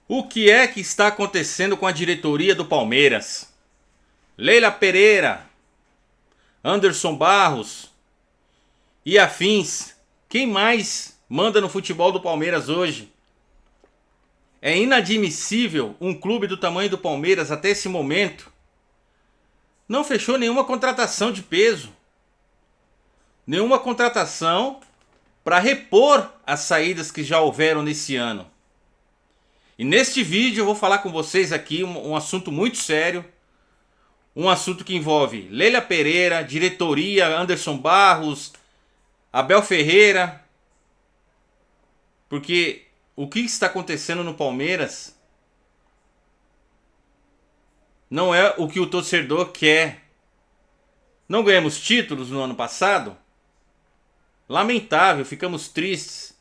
O que é que está acontecendo com a diretoria do Palmeiras? Leila Pereira, Anderson Barros e afins. Quem mais manda no futebol do Palmeiras hoje? É inadmissível um clube do tamanho do Palmeiras até esse momento não fechou nenhuma contratação de peso. Nenhuma contratação para repor as saídas que já houveram nesse ano. E neste vídeo eu vou falar com vocês aqui um assunto muito sério. Um assunto que envolve Leila Pereira, diretoria, Anderson Barros, Abel Ferreira. Porque o que está acontecendo no Palmeiras não é o que o torcedor quer. Não ganhamos títulos no ano passado? Lamentável, ficamos tristes.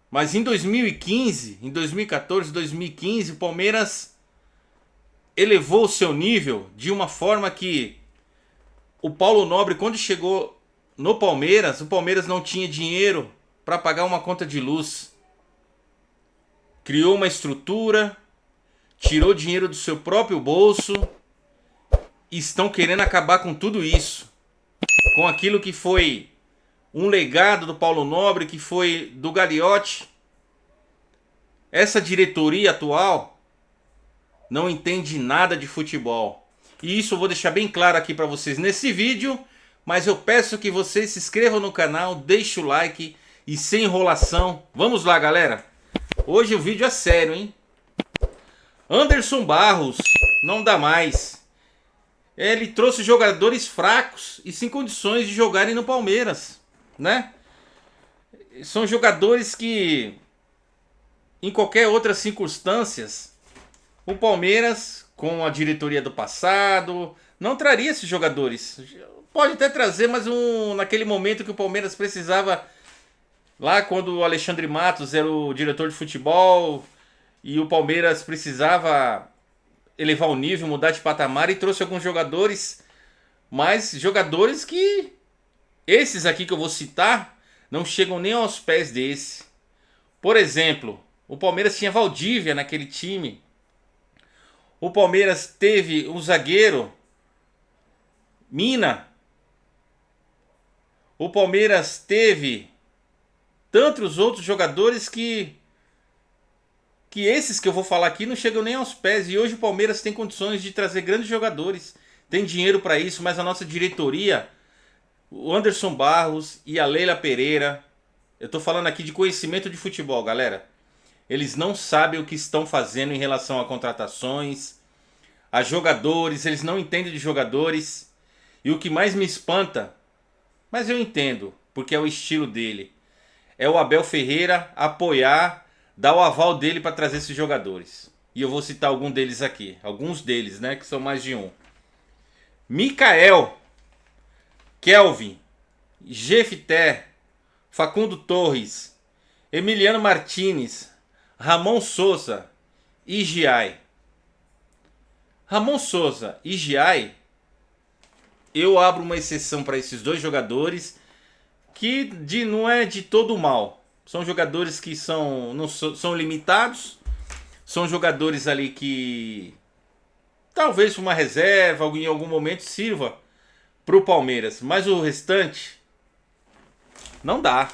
Mas em 2015, em 2014, 2015, o Palmeiras elevou o seu nível de uma forma que o Paulo Nobre, quando chegou no Palmeiras, o Palmeiras não tinha dinheiro para pagar uma conta de luz. Criou uma estrutura, tirou dinheiro do seu próprio bolso e estão querendo acabar com tudo isso. Com aquilo que foi um legado do Paulo Nobre, que foi do Gagliotti. Essa diretoria atual não entende nada de futebol. E isso eu vou deixar bem claro aqui para vocês nesse vídeo. Mas eu peço que vocês se inscrevam no canal, deixem o like e sem enrolação. Vamos lá, galera. Hoje o vídeo é sério, hein? Anderson Barros não dá mais. Ele trouxe jogadores fracos e sem condições de jogarem no Palmeiras, né? São jogadores que em qualquer outras circunstâncias o Palmeiras, com a diretoria do passado, não traria esses jogadores. Pode até trazer, mas naquele momento que o Palmeiras precisava, lá quando o Alexandre Matos era o diretor de futebol e o Palmeiras precisava elevar o nível, mudar de patamar, e trouxe alguns jogadores, mas jogadores que esses aqui que eu vou citar não chegam nem aos pés desse. Por exemplo, o Palmeiras tinha Valdívia naquele time. O Palmeiras teve um zagueiro, Mina. O Palmeiras teve tantos outros jogadores que esses que eu vou falar aqui não chegam nem aos pés. E hoje o Palmeiras tem condições de trazer grandes jogadores. Tem dinheiro para isso, mas a nossa diretoria, o Anderson Barros e a Leila Pereira, eu tô falando aqui de conhecimento de futebol, galera. Eles não sabem o que estão fazendo em relação a contratações, a jogadores, eles não entendem de jogadores. E o que mais me espanta, mas eu entendo, porque é o estilo dele, é o Abel Ferreira apoiar, dar o aval dele para trazer esses jogadores. E eu vou citar alguns deles, né, que são mais de um. Mikael, Kelvin, Jefté, Facundo Torres, Emiliano Martinez, Ramon Souza e Giai. Ramon Souza e Giai, eu abro uma exceção para esses dois jogadores que não é de todo mal. São jogadores que são limitados, são jogadores ali que talvez uma reserva em algum momento sirva para o Palmeiras, mas o restante não dá.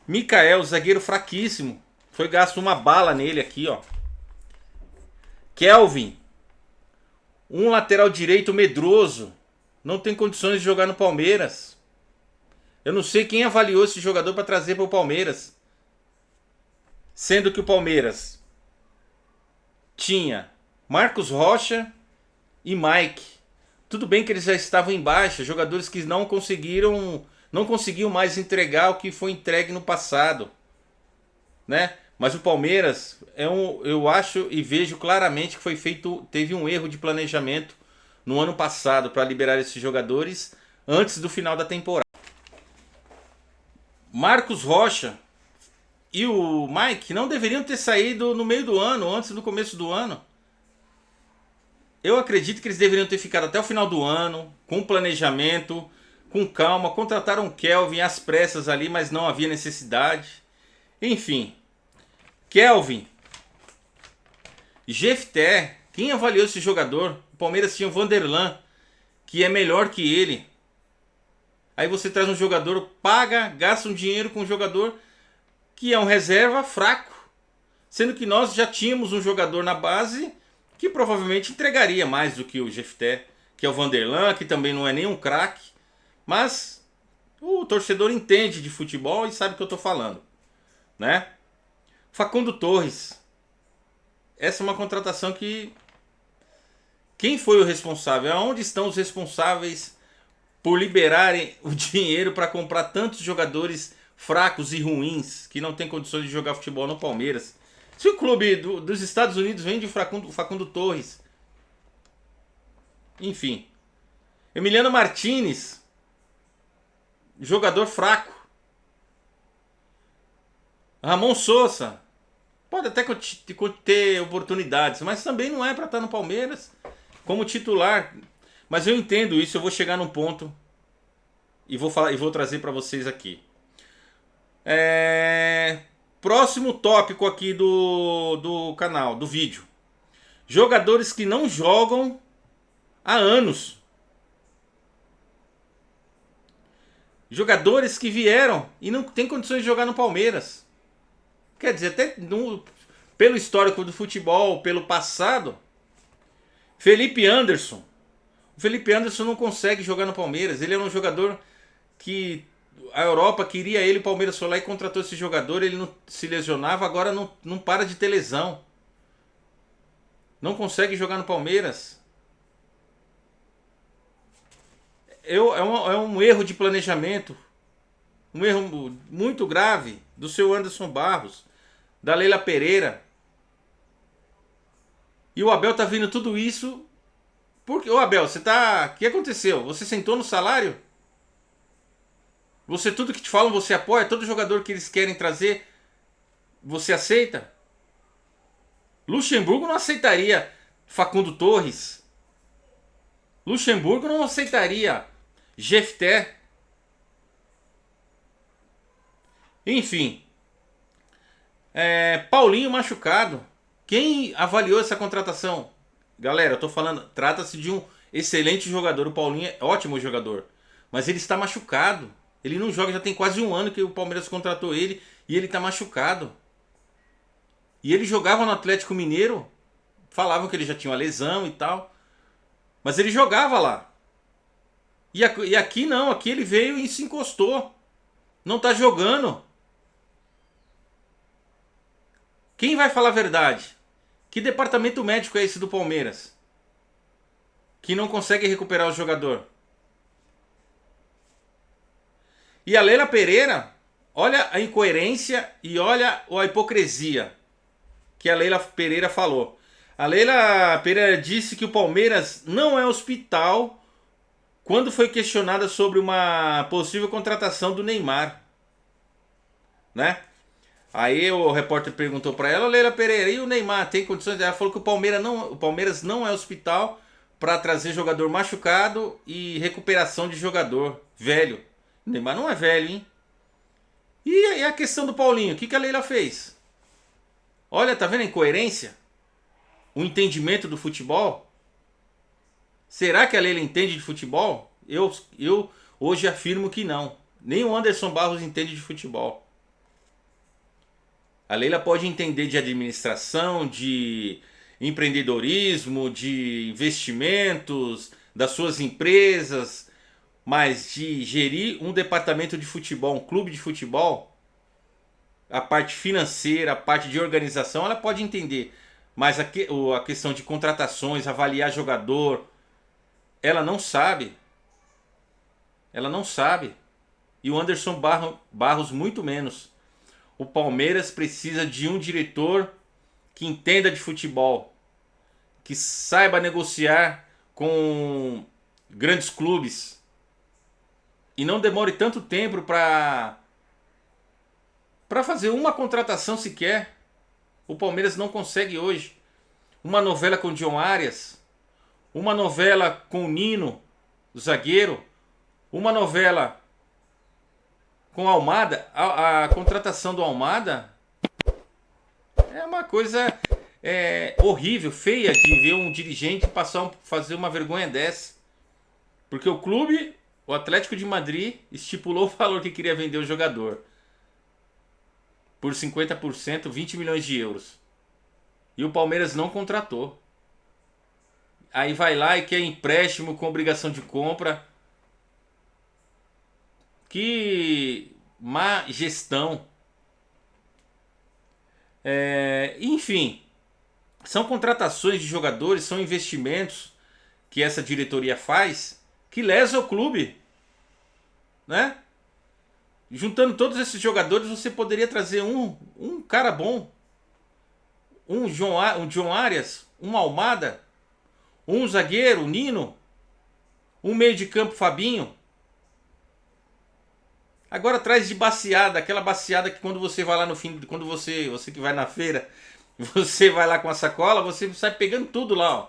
Mikael, zagueiro fraquíssimo, foi gasto uma bala nele aqui, ó. Kelvin, um lateral direito medroso, não tem condições de jogar no Palmeiras. Eu não sei quem avaliou esse jogador para trazer para o Palmeiras. Sendo que o Palmeiras tinha Marcos Rocha e Mike. Tudo bem que eles já estavam em baixa, jogadores que não conseguiam mais entregar o que foi entregue no passado, né? Mas o Palmeiras eu acho e vejo claramente que teve um erro de planejamento no ano passado para liberar esses jogadores antes do final da temporada. Marcos Rocha e o Mike não deveriam ter saído no meio do ano, antes do começo do ano. Eu acredito que eles deveriam ter ficado até o final do ano, com planejamento, com calma. Contrataram o Kelvin às pressas ali, mas não havia necessidade. Enfim, Kelvin Jefté, quem avaliou esse jogador? O Palmeiras tinha o Vanderlan, que é melhor que ele. Aí você traz um jogador, paga, gasta um dinheiro com um jogador que é um reserva fraco. Sendo que nós já tínhamos um jogador na base que provavelmente entregaria mais do que o Jefté, que é o Vanderlan, que também não é nenhum craque. Mas o torcedor entende de futebol e sabe o que eu estou falando, né? Facundo Torres. Essa é uma contratação que... Quem foi o responsável? Aonde estão os responsáveis por liberarem o dinheiro para comprar tantos jogadores fracos e ruins que não têm condições de jogar futebol no Palmeiras? Se o clube dos Estados Unidos vende o Facundo Torres. Enfim. Emiliano Martinez. Jogador fraco. Ramon Sousa. Pode até ter oportunidades, mas também não é para estar no Palmeiras como titular. Mas eu entendo isso, eu vou chegar num ponto e vou trazer para vocês aqui. Próximo tópico aqui do canal, do vídeo. Jogadores que não jogam há anos. Jogadores que vieram e não tem condições de jogar no Palmeiras. Quer dizer, até pelo histórico do futebol, pelo passado. Felipe Anderson. O Felipe Anderson não consegue jogar no Palmeiras. Ele é um jogador que a Europa queria ele, o Palmeiras foi lá e contratou esse jogador. Ele não se lesionava, agora não para de ter lesão. Não consegue jogar no Palmeiras. É um erro de planejamento. Um erro muito grave do seu Anderson Barros, da Leila Pereira. E o Abel tá vendo tudo isso. Porque, ô Abel, o que aconteceu? Você sentou no salário? Você, tudo que te falam, você apoia? Todo jogador que eles querem trazer, você aceita? Luxemburgo não aceitaria Facundo Torres. Luxemburgo não aceitaria Jefté. Enfim. Paulinho machucado. Quem avaliou essa contratação? Galera, eu tô falando, trata-se de um excelente jogador. O Paulinho é ótimo jogador. Mas ele está machucado. Ele não joga, já tem quase um ano que o Palmeiras contratou ele e ele está machucado. E ele jogava no Atlético Mineiro. Falavam que ele já tinha uma lesão e tal. Mas ele jogava lá. E aqui não, aqui ele veio e se encostou. Não está jogando. Quem vai falar a verdade? Que departamento médico é esse do Palmeiras? Que não consegue recuperar o jogador. E a Leila Pereira, olha a incoerência e olha a hipocrisia que a Leila Pereira falou. A Leila Pereira disse que o Palmeiras não é hospital quando foi questionada sobre uma possível contratação do Neymar, né? Aí o repórter perguntou para ela: Leila Pereira, e o Neymar tem condições? Ela falou que o Palmeiras não é hospital para trazer jogador machucado e recuperação de jogador velho. O Neymar não é velho, hein? E a questão do Paulinho, o que a Leila fez? Olha, tá vendo a incoerência? O entendimento do futebol? Será que a Leila entende de futebol? Eu hoje afirmo que não. Nem o Anderson Barros entende de futebol. A Leila pode entender de administração, de empreendedorismo, de investimentos, das suas empresas, mas de gerir um departamento de futebol, um clube de futebol, a parte financeira, a parte de organização, ela pode entender. Mas a questão de contratações, avaliar jogador, ela não sabe. Ela não sabe. E o Anderson Barros muito menos. O Palmeiras precisa de um diretor que entenda de futebol, que saiba negociar com grandes clubes e não demore tanto tempo para fazer uma contratação sequer. O Palmeiras não consegue hoje. Uma novela com o John Arias, uma novela com o Nino, o zagueiro, uma novela com o Almada. A contratação do Almada é uma coisa... horrível, feia de ver um dirigente fazer uma vergonha dessa. Porque o clube, o Atlético de Madrid, estipulou o valor que queria vender o jogador. Por 50%, 20 milhões de euros. E o Palmeiras não contratou. Aí vai lá e quer empréstimo com obrigação de compra. Que má gestão. Enfim, são contratações de jogadores, são investimentos que essa diretoria faz que lesam o clube, né? Juntando todos esses jogadores, você poderia trazer um cara bom, um John Arias, um Almada, um zagueiro, Nino, um meio de campo, Fabinho. Agora traz de baciada, aquela baciada que quando você vai lá no fim, quando você que vai na feira, você vai lá com a sacola, você sai pegando tudo lá, ó.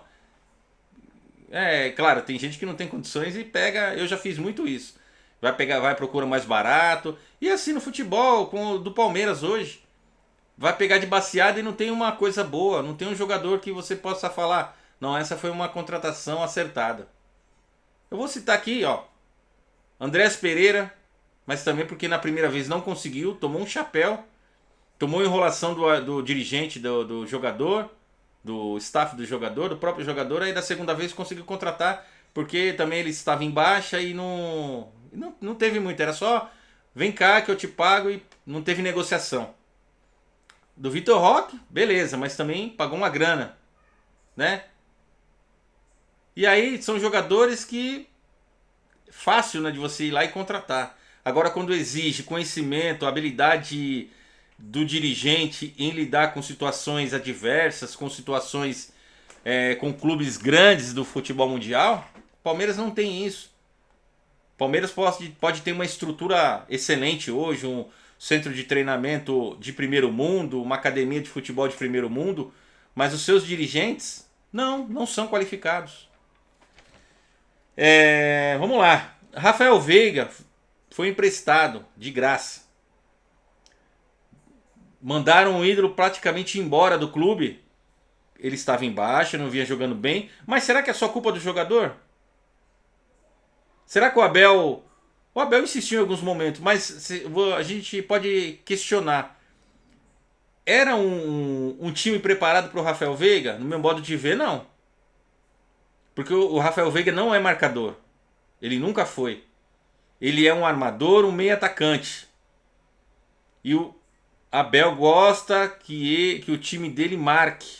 Claro, tem gente que não tem condições e pega, eu já fiz muito isso. Vai procurar mais barato. E assim no futebol, do Palmeiras hoje. Vai pegar de baciada e não tem uma coisa boa, não tem um jogador que você possa falar, não, essa foi uma contratação acertada. Eu vou citar aqui, ó, Andrés Pereira, mas também porque na primeira vez não conseguiu, tomou um chapéu, tomou enrolação do dirigente, do jogador, do staff do jogador, do próprio jogador, aí da segunda vez conseguiu contratar, porque também ele estava em baixa e não teve muito, era só, vem cá que eu te pago, e não teve negociação. Do Vitor Roque, beleza, mas também pagou uma grana, né? E aí são jogadores que fácil, né, de você ir lá e contratar. Agora quando exige conhecimento, habilidade do dirigente em lidar com situações adversas, com situações com clubes grandes do futebol mundial, o Palmeiras não tem isso. O Palmeiras pode ter uma estrutura excelente hoje, um centro de treinamento de primeiro mundo, uma academia de futebol de primeiro mundo, mas os seus dirigentes não são qualificados. Vamos lá. Rafael Veiga foi emprestado de graça. Mandaram o ídolo praticamente embora do clube. Ele estava em baixa, não vinha jogando bem. Mas será que é só culpa do jogador? Será que o Abel insistiu em alguns momentos, mas a gente pode questionar. Era um time preparado para o Rafael Veiga? No meu modo de ver, não. Porque o Rafael Veiga não é marcador. Ele nunca foi. Ele é um armador, um meio atacante. E o Abel gosta que o time dele marque,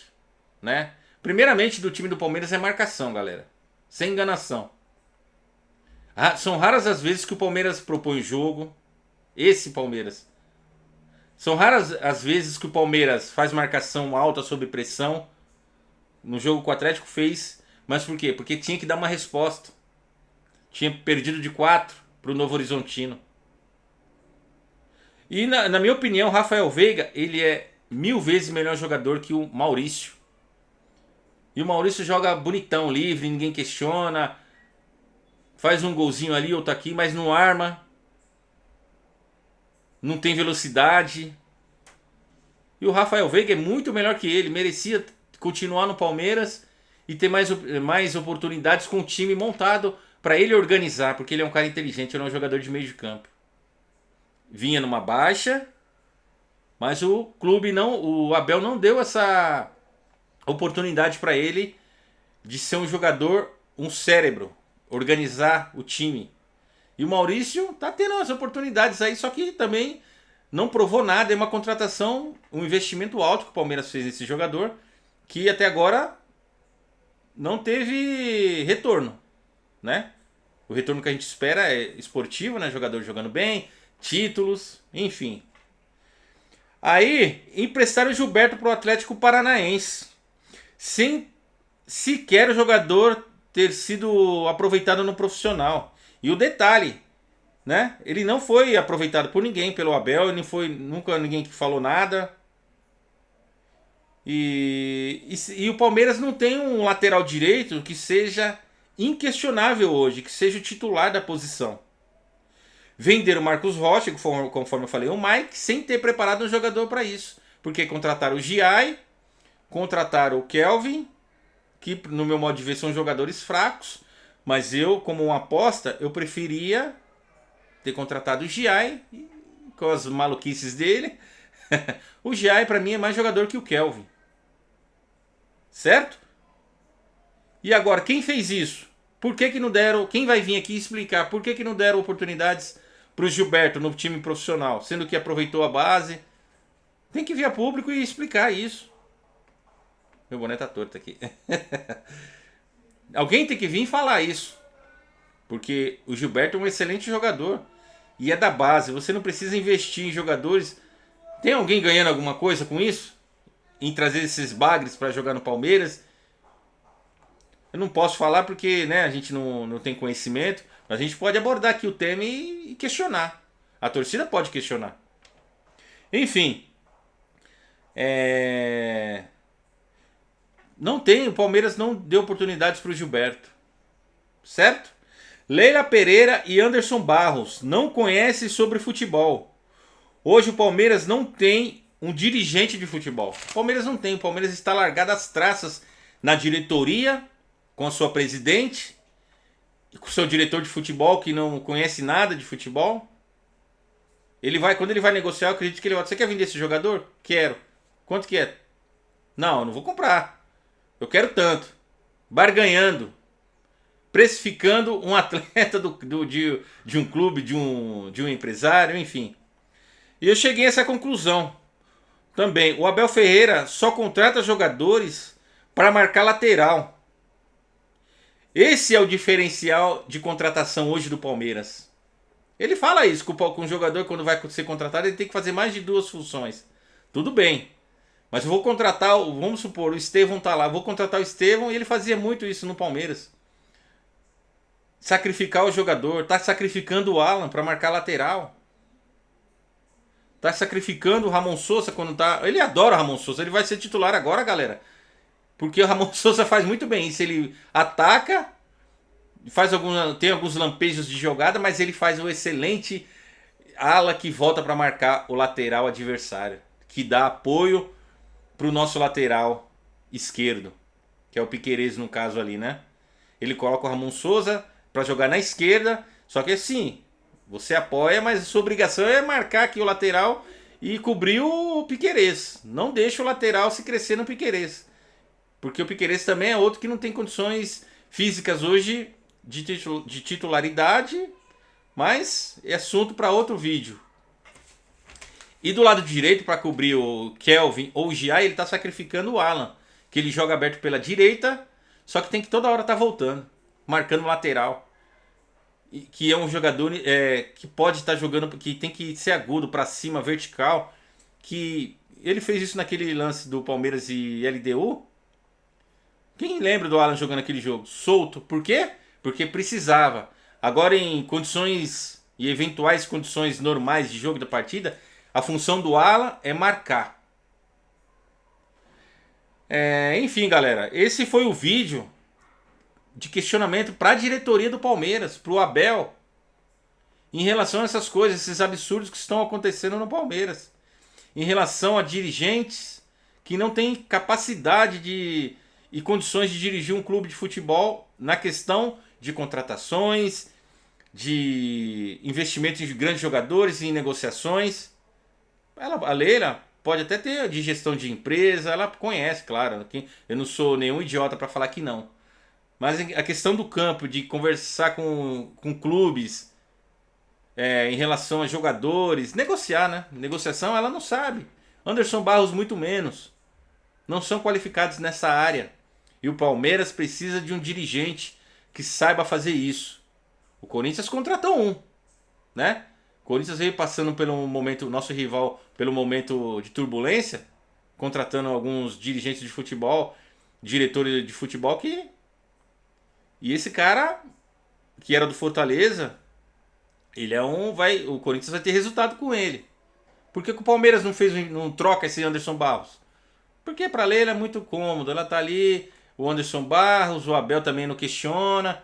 né? Primeiramente, do time do Palmeiras é marcação, galera. Sem enganação. São raras as vezes que o Palmeiras propõe jogo. Esse Palmeiras. São raras as vezes que o Palmeiras faz marcação alta sob pressão. No jogo que o Atlético fez. Mas por quê? Porque tinha que dar uma resposta. Tinha perdido de 4 para o Novo Horizontino. E na minha opinião, o Rafael Veiga, ele é 1000 vezes melhor jogador que o Maurício. E o Maurício joga bonitão, livre, ninguém questiona. Faz um golzinho ali, outro aqui, mas não arma. Não tem velocidade. E o Rafael Veiga é muito melhor que ele. Merecia continuar no Palmeiras e ter mais oportunidades com o time montado para ele organizar, porque ele é um cara inteligente, ele é um jogador de meio de campo. Vinha numa baixa, mas o Abel não deu essa oportunidade para ele de ser um jogador, um cérebro, organizar o time. E o Maurício tá tendo as oportunidades aí, só que também não provou nada. É uma contratação, um investimento alto que o Palmeiras fez nesse jogador, que até agora não teve retorno, né? O retorno que a gente espera é esportivo, né? Jogador jogando bem, títulos, enfim. Aí emprestaram o Gilberto pro Atlético Paranaense, sem sequer o jogador ter sido aproveitado no profissional. E o detalhe, né? Ele não foi aproveitado por ninguém, pelo Abel, ele não foi nunca ninguém que falou nada. E o Palmeiras não tem um lateral direito que seja inquestionável hoje, que seja o titular da posição. Venderam o Marcos Rocha, conforme eu falei, o Mike, sem ter preparado um jogador para isso. Porque contrataram o Giai, contrataram o Kelvin, que no meu modo de ver são jogadores fracos, mas eu, como uma aposta, eu preferia ter contratado o Giai, com as maluquices dele. O Giai para mim é mais jogador que o Kelvin. Certo? E agora, quem fez isso? Por que não deram... Quem vai vir aqui explicar por que não deram oportunidades para o Gilberto no time profissional, sendo que aproveitou a base? Tem que vir a público e explicar isso. Meu boné tá torto aqui. Alguém tem que vir falar isso. Porque o Gilberto é um excelente jogador. E é da base. Você não precisa investir em jogadores. Tem alguém ganhando alguma coisa com isso? Em trazer esses bagres para jogar no Palmeiras? Eu não posso falar porque, né, a gente não tem conhecimento. Mas a gente pode abordar aqui o tema e questionar. A torcida pode questionar. Enfim. Não tem, o Palmeiras não deu oportunidades para o Gilberto. Certo? Leila Pereira e Anderson Barros não conhecem sobre futebol. Hoje o Palmeiras não tem um dirigente de futebol. O Palmeiras não tem. O Palmeiras está largado às traças na diretoria, com a sua presidente, e com o seu diretor de futebol que não conhece nada de futebol. Quando ele vai negociar, eu acredito que ele vai... Você quer vender esse jogador? Quero. Quanto que é? Não, eu não vou comprar. Eu quero tanto. Barganhando. Precificando um atleta de um clube, de um empresário, enfim. E eu cheguei a essa conclusão. Também, o Abel Ferreira só contrata jogadores para marcar lateral. Esse é o diferencial de contratação hoje do Palmeiras. Ele fala isso, que o jogador, quando vai ser contratado, ele tem que fazer mais de 2 funções. Tudo bem. Mas eu vou contratar, vamos supor, o Estevão tá lá. Vou contratar o Estevão e ele fazia muito isso no Palmeiras. Sacrificar o jogador. Tá sacrificando o Alan para marcar lateral. Tá sacrificando o Ramon Sousa quando tá... Ele adora o Ramon Sousa. Ele vai ser titular agora, galera. Porque o Ramon Sousa faz muito bem isso. Ele ataca, tem alguns lampejos de jogada, mas ele faz um excelente ala que volta para marcar o lateral adversário. Que dá apoio pro nosso lateral esquerdo. Que é o Piquerez no caso ali, né? Ele coloca o Ramon Sousa para jogar na esquerda. Só que assim, você apoia, mas a sua obrigação é marcar aqui o lateral e cobrir o Piquerez. Não deixa o lateral se crescer no Piquerez. Porque o Piquerez também é outro que não tem condições físicas hoje de titularidade. Mas é assunto para outro vídeo. E do lado direito, para cobrir o Kelvin ou o Giai, ele está sacrificando o Alan. Que ele joga aberto pela direita, só que tem que toda hora estar voltando. Marcando o lateral. Que é um jogador que pode estar jogando, que tem que ser agudo, para cima, vertical. Que ele fez isso naquele lance do Palmeiras e LDU. Quem lembra do Alan jogando aquele jogo? Solto. Por quê? Porque precisava. Agora em condições e eventuais condições normais de jogo da partida, a função do Alan é marcar. Enfim, galera, esse foi o vídeo de questionamento para a diretoria do Palmeiras, para o Abel, em relação a essas coisas, esses absurdos que estão acontecendo no Palmeiras, em relação a dirigentes que não têm capacidade e condições de dirigir um clube de futebol na questão de contratações, de investimentos em grandes jogadores, em negociações. A Leila pode até ter de gestão de empresa, ela conhece, claro. Eu não sou nenhum idiota para falar que não. Mas a questão do campo, de conversar com clubes em relação a jogadores, negociar, né? Negociação ela não sabe. Anderson Barros muito menos. Não são qualificados nessa área. E o Palmeiras precisa de um dirigente que saiba fazer isso. O Corinthians contratou um, né? O Corinthians veio passando pelo momento, nosso rival, pelo momento de turbulência, contratando alguns dirigentes de futebol, diretores de futebol que... E esse cara, que era do Fortaleza, ele o Corinthians vai ter resultado com ele. Por que o Palmeiras não troca esse Anderson Barros? Porque pra Leila é muito cômodo, ela tá ali, o Anderson Barros, o Abel também não questiona.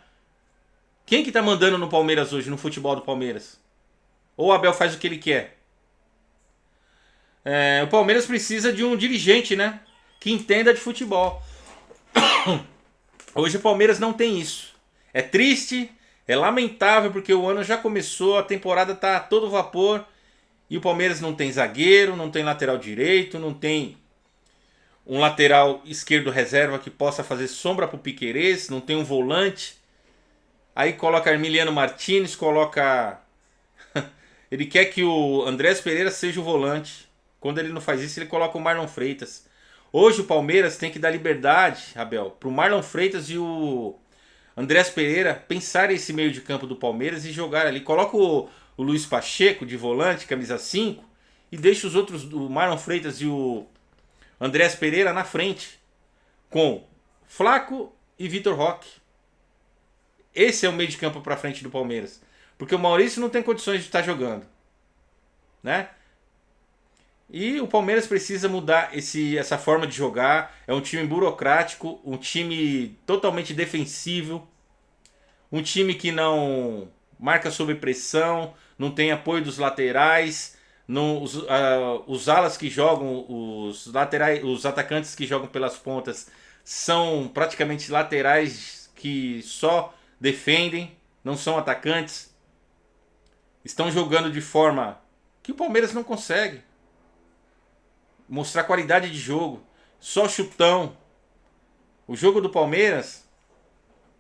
Quem que tá mandando no Palmeiras hoje, no futebol do Palmeiras? Ou o Abel faz o que ele quer? O Palmeiras precisa de um dirigente, né? que entenda de futebol. Hoje o Palmeiras não tem isso. É triste, é lamentável, porque o ano já começou, a temporada tá a todo vapor e o Palmeiras não tem zagueiro, não tem lateral direito, não tem um lateral esquerdo reserva que possa fazer sombra pro Piquerez, não tem um volante. Aí coloca Emiliano Martínez, coloca... Ele quer que o Andrés Pereira seja o volante. Quando ele não faz isso, ele coloca o Marlon Freitas. Hoje o Palmeiras tem que dar liberdade, Abel, pro Marlon Freitas e o Andrés Pereira pensarem esse meio de campo do Palmeiras e jogar ali. Coloca o Luiz Pacheco de volante, camisa 5, e deixa os outros, o Marlon Freitas e o Andrés Pereira na frente, com Flaco e Vitor Roque. Esse é o meio de campo para frente do Palmeiras. Porque o Maurício não tem condições de estar jogando, né? E o Palmeiras precisa mudar essa forma de jogar. É um time burocrático, um time totalmente defensivo, um time que não marca sob pressão, não tem apoio dos laterais, não, os alas que jogam, os laterais, os atacantes que jogam pelas pontas são praticamente laterais que só defendem, não são atacantes. Estão jogando de forma que o Palmeiras não consegue mostrar qualidade de jogo, só chutão. O jogo do Palmeiras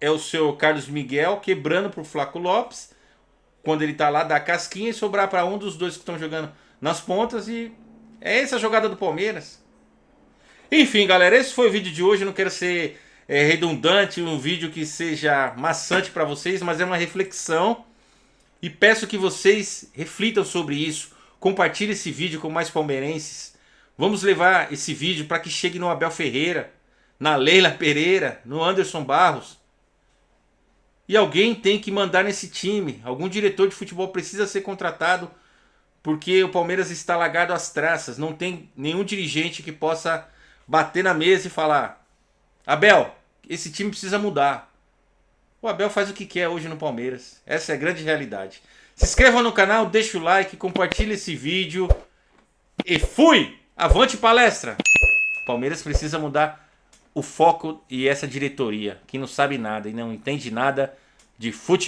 é o seu Carlos Miguel quebrando pro Flaco Lopes, quando ele tá lá, dá casquinha e sobrar para um dos dois que estão jogando nas pontas, e é essa a jogada do Palmeiras. Enfim, galera, esse foi o vídeo de hoje. Eu não quero ser redundante, um vídeo que seja maçante para vocês, mas é uma reflexão e peço que vocês reflitam sobre isso. Compartilhe esse vídeo com mais palmeirenses. Vamos levar esse vídeo para que chegue no Abel Ferreira, na Leila Pereira, no Anderson Barros. E alguém tem que mandar nesse time. Algum diretor de futebol precisa ser contratado, porque o Palmeiras está largado às traças. Não tem nenhum dirigente que possa bater na mesa e falar: Abel, esse time precisa mudar. O Abel faz o que quer hoje no Palmeiras. Essa é a grande realidade. Se inscreva no canal, deixa o like, compartilhe esse vídeo. E fui! Avante palestra! Palmeiras precisa mudar o foco e essa diretoria, que não sabe nada e não entende nada de futebol.